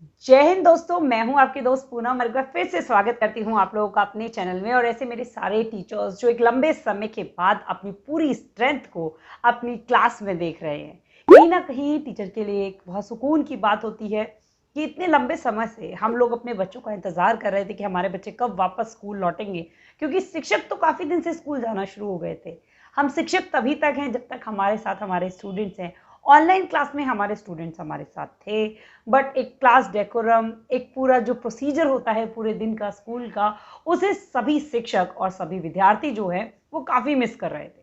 जय हिंद दोस्तों, मैं हूं आपकी दोस्त पूनम। एक बार फिर से स्वागत करती हूं आप लोगों का अपने चैनल में। और ऐसे मेरे सारे टीचर्स जो एक लंबे समय के बाद अपनी पूरी स्ट्रेंथ को अपनी क्लास में देख रहे हैं, कहीं ना कहीं टीचर के लिए एक बहुत सुकून की बात होती है कि इतने लंबे समय से हम लोग अपने बच्चों का इंतजार कर रहे थे कि हमारे बच्चे कब वापस स्कूल लौटेंगे, क्योंकि शिक्षक तो काफी दिन से स्कूल जाना शुरू हो गए थे। हम शिक्षक तभी तक हैं जब तक हमारे साथ हमारे स्टूडेंट्स हैं। ऑनलाइन क्लास में हमारे स्टूडेंट्स हमारे साथ थे, बट एक क्लास डेकोरम, एक पूरा जो प्रोसीजर होता है पूरे दिन का स्कूल का, उसे सभी शिक्षक और सभी विद्यार्थी जो है वो काफ़ी मिस कर रहे थे।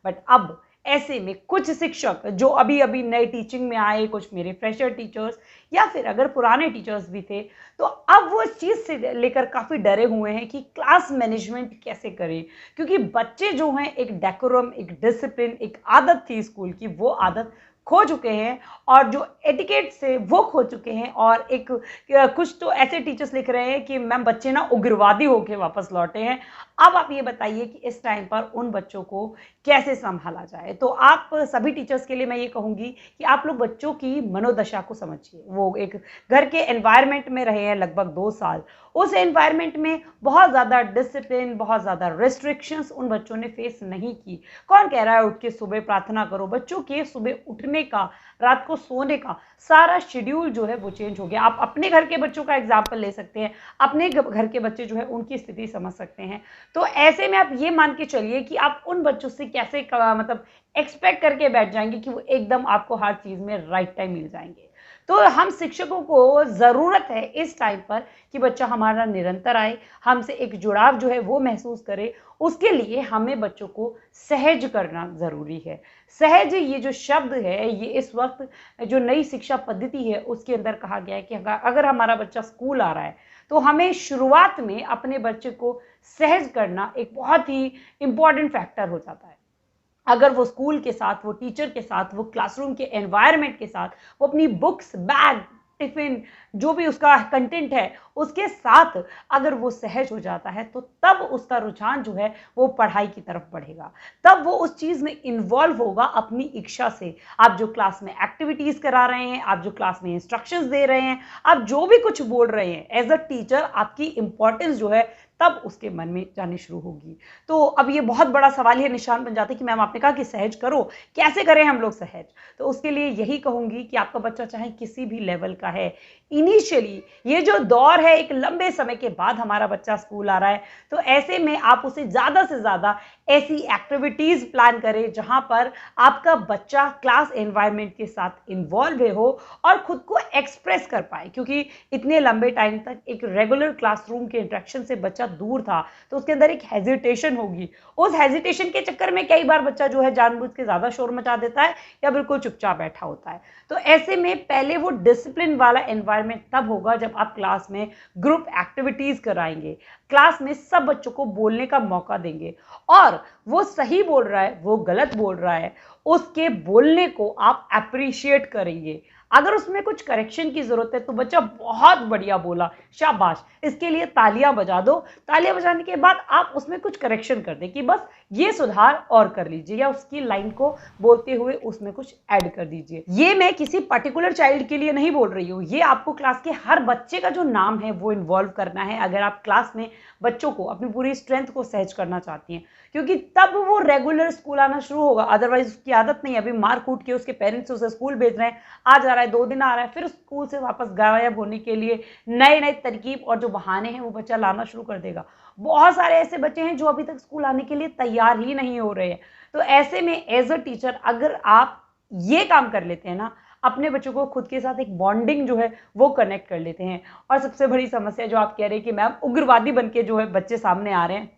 बट अब ऐसे में कुछ शिक्षक जो अभी अभी नए टीचिंग में आए, कुछ मेरे फ्रेशर टीचर्स या फिर अगर पुराने टीचर्स भी थे, तो अब वो इस चीज़ से लेकर काफ़ी डरे हुए हैं कि क्लास मैनेजमेंट कैसे करें। क्योंकि बच्चे जो हैं एक डेकोरम, एक डिसिप्लिन, एक आदत थी स्कूल की, वो आदत खो चुके हैं। और जो एटिकेट से वो खो चुके हैं। और एक कुछ तो ऐसे टीचर्स लिख रहे हैं कि मैम बच्चे ना उग्रवादी होके वापस लौटे हैं। अब आप ये बताइए कि इस टाइम पर उन बच्चों को कैसे संभाला जाए। तो आप सभी टीचर्स के लिए मैं ये कहूँगी कि आप लोग बच्चों की मनोदशा को समझिए। वो एक घर के एनवायरनमेंट में रहे हैं लगभग 2 साल। उस एनवायरनमेंट में बहुत ज़्यादा डिसिप्लिन, बहुत ज़्यादा रेस्ट्रिक्शंस उन बच्चों ने फेस नहीं की। कौन कह रहा है उठ के सुबह प्रार्थना करो? बच्चों के सुबह उठने का, रात को सोने का सारा शेड्यूल जो है वो चेंज हो गया। आप अपने घर के बच्चों का एग्जाम्पल ले सकते हैं, अपने घर के बच्चे जो है उनकी स्थिति समझ सकते हैं। तो ऐसे में आप ये मान के चलिए कि आप उन बच्चों से कैसे मतलब एक्सपेक्ट करके बैठ जाएंगे कि वो एकदम आपको हर चीज़ में राइट टाइम मिल जाएंगे। तो हम शिक्षकों को ज़रूरत है इस टाइम पर कि बच्चा हमारा निरंतर आए, हमसे एक जुड़ाव जो है वो महसूस करे। उसके लिए हमें बच्चों को सहज करना ज़रूरी है। सहज ये जो शब्द है, ये इस वक्त जो नई शिक्षा पद्धति है उसके अंदर कहा गया है कि अगर हमारा बच्चा स्कूल आ रहा है तो हमें शुरुआत में अपने बच्चे को सहज करना एक बहुत ही इंपॉर्टेंट फैक्टर हो जाता है। अगर वो स्कूल के साथ, वो टीचर के साथ, वो क्लासरूम के एनवायरनमेंट के साथ, वो अपनी बुक्स, बैग, टिफिन, जो भी उसका कंटेंट है उसके साथ अगर वो सहज हो जाता है, तो तब उसका रुझान जो है वो पढ़ाई की तरफ बढ़ेगा। तब वो उस चीज़ में इन्वॉल्व होगा अपनी इच्छा से। आप जो क्लास में एक्टिविटीज़ करा रहे हैं, आप जो क्लास में इंस्ट्रक्शंस दे रहे हैं, आप जो भी कुछ बोल रहे हैं, एज अ टीचर आपकी इंपॉर्टेंस जो है तब उसके मन में जानी शुरू होगी। तो अब ये बहुत बड़ा सवाल है, निशान बन जाता है कि मैम आपने कहा कि सहज करो, कैसे करें हम लोग सहज? तो उसके लिए यही कहूंगी कि आपका बच्चा चाहे किसी भी लेवल का है, इनिशियली ये जो दौर है, एक लंबे समय के बाद हमारा बच्चा स्कूल आ रहा है, तो ऐसे में आप उसे ज़्यादा से ज़्यादा ऐसी एक्टिविटीज़ प्लान करें जहां पर आपका बच्चा क्लास एनवायरनमेंट के साथ इन्वॉल्व हो और खुद को एक्सप्रेस कर पाए। क्योंकि इतने लंबे टाइम तक एक रेगुलर क्लासरूम के इंटरेक्शन से बच्चा दूर था, तो उसके अंदर एक हेजिटेशन होगी। उस हेजिटेशन के चक्कर में कई बार बच्चा जो है जानबूझ के ज़्यादा शोर मचा देता है या बिल्कुल चुपचाप बैठा होता है। तो ऐसे में पहले वो डिसिप्लिन वाला एनवायरनमेंट तब होगा जब आप क्लास में ग्रुप एक्टिविटीज़ कराएंगे, क्लास में सब बच्चों को बोलने का मौका देंगे, और वो सही बोल रहा है, वो गलत बोल रहा है, उसके बोलने को आप अप्रिशिएट करेंगे। अगर उसमें कुछ करेक्शन की जरूरत है तो बच्चा बहुत बढ़िया बोला, शाबाश, इसके लिए तालियां बजा दो। तालियां बजाने के बाद आप उसमें कुछ करेक्शन कर दें कि बस ये सुधार और कर लीजिए, या उसकी लाइन को बोलते हुए उसमें कुछ ऐड कर दीजिए। ये मैं किसी पर्टिकुलर चाइल्ड के लिए नहीं बोल रही हूँ, ये आपको क्लास के हर बच्चे का जो नाम है वो इन्वॉल्व करना है अगर आप क्लास में बच्चों को अपनी पूरी स्ट्रेंथ को सहज करना चाहती हैं। क्योंकि तब वो रेगुलर स्कूल आना शुरू होगा। अदरवाइज उसकी आदत नहीं है, अभी मार कूट के उसके पेरेंट्स उसे स्कूल भेज रहे हैं, आ जा रहा है, 2 दिन आ रहा है, फिर स्कूल से वापस गायब होने के लिए नए नए तरकीब और जो बहाने हैं वो बच्चा लाना शुरू कर देगा। बहुत सारे ऐसे बच्चे हैं जो अभी तक स्कूल आने के लिए तैयार ही नहीं हो रहे हैं। तो ऐसे में एज अ टीचर अगर आप ये काम कर लेते हैं ना, अपने बच्चों को खुद के साथ एक बॉन्डिंग जो है वो कनेक्ट कर लेते हैं। और सबसे बड़ी समस्या जो आप कह रहे हैं कि मैम उग्रवादी बन के जो है बच्चे सामने आ रहे हैं,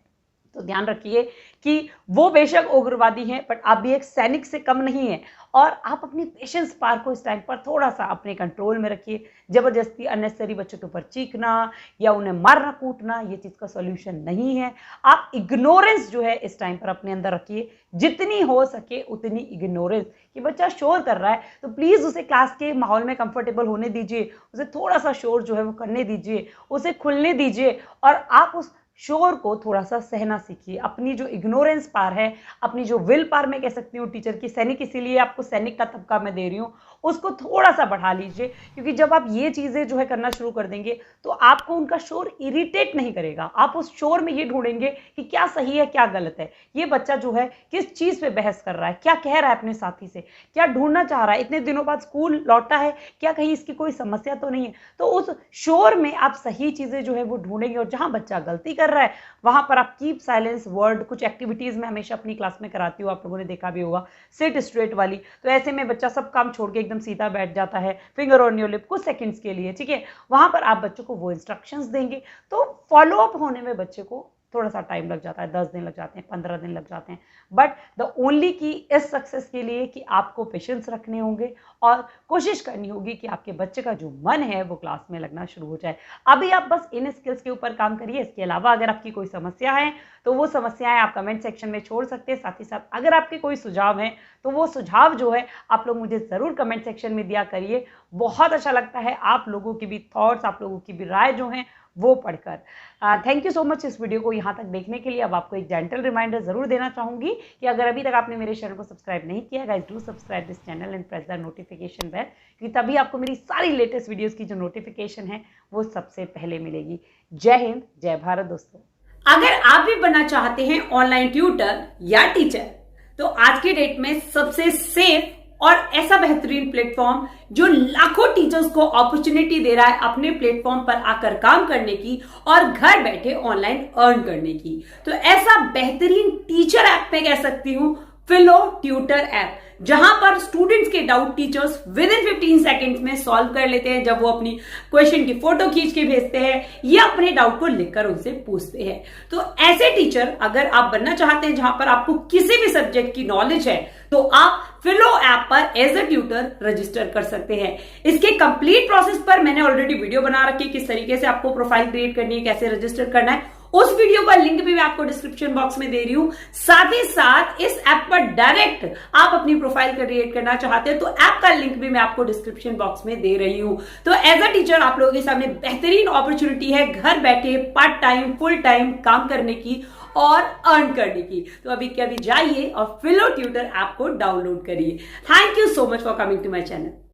तो ध्यान रखिए कि वो बेशक उग्रवादी हैं, बट आप भी एक सैनिक से कम नहीं है। और आप अपनी पेशेंस पार को इस टाइम पर थोड़ा सा अपने कंट्रोल में रखिए। जबरदस्ती अननेसेसरी बच्चों के ऊपर चीखना या उन्हें मारना कूटना ये चीज़ का सॉल्यूशन नहीं है। आप इग्नोरेंस जो है इस टाइम पर अपने अंदर रखिए, जितनी हो सके उतनी इग्नोरेंस। कि बच्चा शोर कर रहा है तो प्लीज़ उसे क्लास के माहौल में कंफर्टेबल होने दीजिए, उसे थोड़ा सा शोर जो है वो करने दीजिए, उसे खुलने दीजिए, और आप उस शोर को थोड़ा सा सहना सीखिए। अपनी जो इग्नोरेंस पार है, अपनी जो विल पार मैं कह सकती हूँ टीचर की, सैनिक इसीलिए आपको सैनिक का तबका मैं दे रही हूँ, उसको थोड़ा सा बढ़ा लीजिए, क्योंकि जब आप ये चीज़ें जो है करना शुरू कर देंगे तो आपको उनका शोर इरिटेट नहीं करेगा। आप उस शोर में ये ढूंढेंगे कि क्या सही है क्या गलत है, ये बच्चा जो है किस चीज़ पे बहस कर रहा है, क्या कह रहा है अपने साथी से, क्या ढूंढना चाह रहा है, इतने दिनों बाद स्कूल लौटा है, क्या कहीं इसकी कोई समस्या तो नहीं है। तो उस शोर में आप सही चीज़ें जो है वो ढूंढेंगे। और जहां बच्चा गलती कर रहा है वहां पर आप कीप साइलेंस वर्ड, कुछ एक्टिविटीज़ में हमेशा अपनी क्लास में कराती हूँ, आप लोगों ने देखा भी होगा, सिट स्ट्रेट वाली। तो ऐसे में बच्चा सब काम छोड़ के एकदम सीधा बैठ जाता है, फिंगर ऑन योर लिप कुछ सेकंड्स के लिए, ठीक है। वहां पर आप बच्चों को वो इंस्ट्रक्शंस देंगे, तो फॉलो अप होने में बच्चे को थोड़ा सा टाइम लग जाता है, 10 दिन लग जाते हैं, 15 दिन लग जाते हैं, बट द ओनली की इस सक्सेस के लिए कि आपको पेशेंस रखने होंगे और कोशिश करनी होगी कि आपके बच्चे का जो मन है वो क्लास में लगना शुरू हो जाए। अभी आप बस इन स्किल्स के ऊपर काम करिए। इसके अलावा अगर आपकी कोई समस्या है तो वो समस्याएं आप कमेंट सेक्शन में छोड़ सकते हैं। साथ ही साथ अगर आपके कोई सुझाव हैं तो वो सुझाव जो है आप लोग मुझे ज़रूर कमेंट सेक्शन में दिया करिए। बहुत अच्छा लगता है आप लोगों की भी थॉट्स, आप लोगों की भी राय जो हैं वो पढ़कर। थैंक यू सो मच इस वीडियो को यहाँ तक देखने के लिए। अब आपको एक जेंटल रिमाइंडर जरूर देना चाहूंगी कि अगर अभी तक आपने मेरे चैनल को सब्सक्राइब नहीं किया, guys do subscribe this channel and press the notification bell, क्योंकि तभी आपको मेरी सारी लेटेस्ट वीडियोस की जो नोटिफिकेशन है वो सबसे पहले मिलेगी। जय हिंद, जय भारत दोस्तों। अगर आप भी बनना चाहते हैं ऑनलाइन ट्यूटर या टीचर, तो आज के डेट में सबसे सेफ और ऐसा बेहतरीन प्लेटफॉर्म जो लाखों टीचर्स को अपॉर्चुनिटी दे रहा है अपने प्लेटफॉर्म पर आकर काम करने की और घर बैठे ऑनलाइन अर्न करने की, तो ऐसा बेहतरीन टीचर ऐप मैं कह सकती हूं फिलो ट्यूटर ऐप, जहां पर स्टूडेंट्स के doubt teachers with in 15 seconds में सॉल्व कर लेते हैं। जब वो अपनी क्वेश्चन की फोटो खींच के भेजते हैं या अपने डाउट को लिखकर उनसे पूछते हैं। तो ऐसे टीचर अगर आप बनना चाहते हैं जहां पर आपको किसी भी सब्जेक्ट की नॉलेज है, तो आप फिलो ऐप पर एज अ ट्यूटर रजिस्टर कर सकते हैं। इसके कंप्लीट प्रोसेस पर मैंने ऑलरेडी वीडियो बना रखी है, किस तरीके से आपको प्रोफाइल क्रिएट करनी है, कैसे रजिस्टर करना है। उस वीडियो का लिंक भी मैं आपको डिस्क्रिप्शन बॉक्स में दे रही हूं। साथ ही साथ इस ऐप पर डायरेक्ट आप अपनी प्रोफाइल क्रिएट करना चाहते हैं तो ऐप का लिंक भी मैं आपको डिस्क्रिप्शन बॉक्स में दे रही हूं। तो एज अ टीचर आप लोगों के सामने बेहतरीन अपॉर्चुनिटी है घर बैठे पार्ट टाइम फुल टाइम काम करने की और अर्न करने की। तो अभी के अभी जाइए और फिलो ट्यूटर ऐप को डाउनलोड करिए। Thank you so much for coming to my channel.